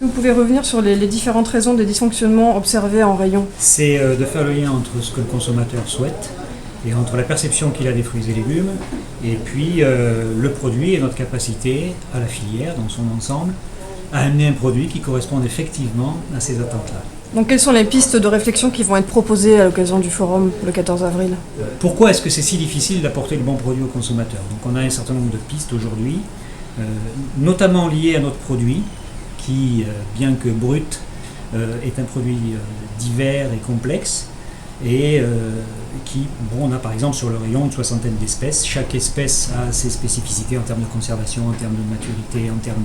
Vous pouvez revenir sur les différentes raisons des dysfonctionnements observés en rayon? C'est de faire le lien entre ce que le consommateur souhaite et entre la perception qu'il a des fruits et légumes et puis le produit et notre capacité à la filière dans son ensemble à amener un produit qui corresponde effectivement à ces attentes-là. Donc quelles sont les pistes de réflexion qui vont être proposées à l'occasion du forum le 14 avril? Pourquoi est-ce que c'est si difficile d'apporter le bon produit au consommateur? Donc on a un certain nombre de pistes aujourd'hui, notamment liées à notre produit, qui, bien que brut, est un produit divers et complexe, et on a par exemple sur le rayon une soixantaine d'espèces. Chaque espèce a ses spécificités en termes de conservation, en termes de maturité, en termes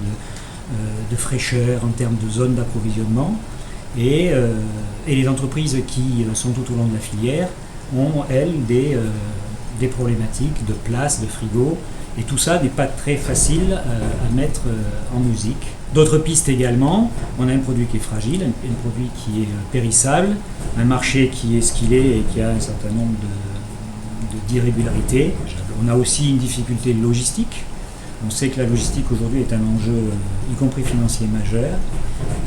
de fraîcheur, en termes de zone d'approvisionnement. Et les entreprises qui sont tout au long de la filière ont, elles, des problématiques de place, de frigo, et tout ça n'est pas très facile à mettre en musique. D'autres pistes également, on a un produit qui est fragile, un produit qui est périssable, un marché qui est ce qu'il est et qui a un certain nombre d'irrégularités. On a aussi une difficulté logistique. On sait que la logistique aujourd'hui est un enjeu, y compris financier, majeur,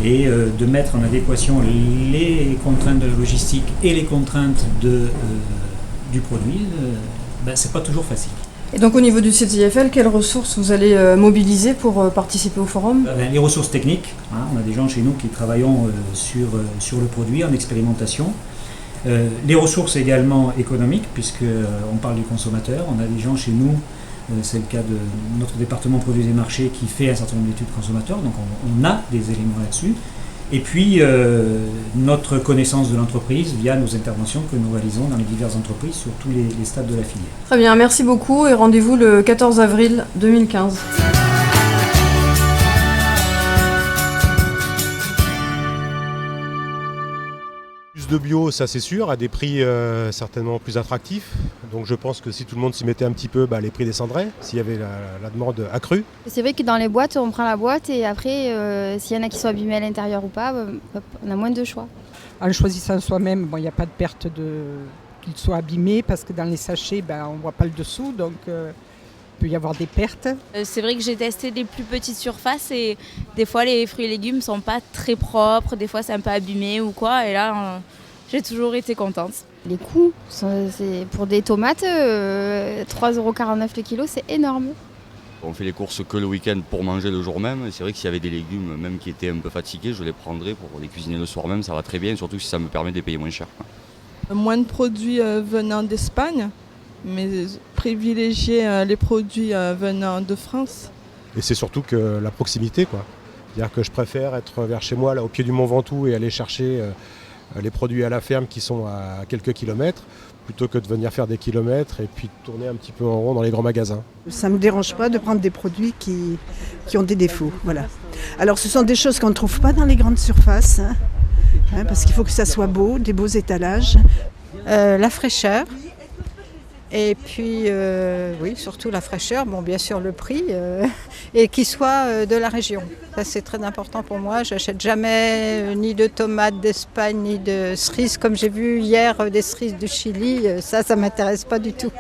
et de mettre en adéquation les contraintes de la logistique et les contraintes du produit, c'est pas toujours facile. Et donc au niveau du CTIFL, quelles ressources vous allez mobiliser pour participer au forum? Les ressources techniques, on a des gens chez nous qui travaillons sur le produit en expérimentation. Les ressources également économiques, puisqu'on parle du consommateur, on a des gens chez nous. C'est le cas de notre département produits et marchés qui fait un certain nombre d'études consommateurs, donc on a des éléments là-dessus. Et puis notre connaissance de l'entreprise via nos interventions que nous réalisons dans les diverses entreprises sur tous les stades de la filière. Très bien, merci beaucoup et rendez-vous le 14 avril 2015. De bio, ça c'est sûr, à des prix certainement plus attractifs. Donc je pense que si tout le monde s'y mettait un petit peu, les prix descendraient, s'il y avait la demande accrue. C'est vrai que dans les boîtes, on prend la boîte et après, s'il y en a qui sont abîmés à l'intérieur ou pas, on a moins de choix. En choisissant soi-même, il n'y a pas de perte qu'il soit abîmé parce que dans les sachets, on ne voit pas le dessous, donc il peut y avoir des pertes. C'est vrai que j'ai testé des plus petites surfaces et des fois les fruits et légumes ne sont pas très propres, des fois c'est un peu abîmé ou quoi, et là j'ai toujours été contente. Les coûts, pour des tomates, 3,49€ le kilo, c'est énorme. On fait les courses que le week-end pour manger le jour même. C'est vrai que s'il y avait des légumes même qui étaient un peu fatigués, je les prendrais pour les cuisiner le soir même, ça va très bien, surtout si ça me permet de les payer moins cher. Moins de produits venant d'Espagne, mais privilégier les produits venant de France. Et c'est surtout que la proximité, quoi. C'est-à-dire que je préfère être vers chez moi, là, au pied du Mont Ventoux, et aller chercher les produits à la ferme qui sont à quelques kilomètres, plutôt que de venir faire des kilomètres et puis de tourner un petit peu en rond dans les grands magasins. Ça ne me dérange pas de prendre des produits qui ont des défauts. Voilà. Alors ce sont des choses qu'on ne trouve pas dans les grandes surfaces, parce qu'il faut que ça soit beau, des beaux étalages. La fraîcheur. Et puis, oui, surtout la fraîcheur, bien sûr le prix, et qu'il soit de la région. Ça, c'est très important pour moi. Je n'achète jamais ni de tomates d'Espagne, ni de cerises. Comme j'ai vu hier des cerises du Chili, ça ne m'intéresse pas du tout.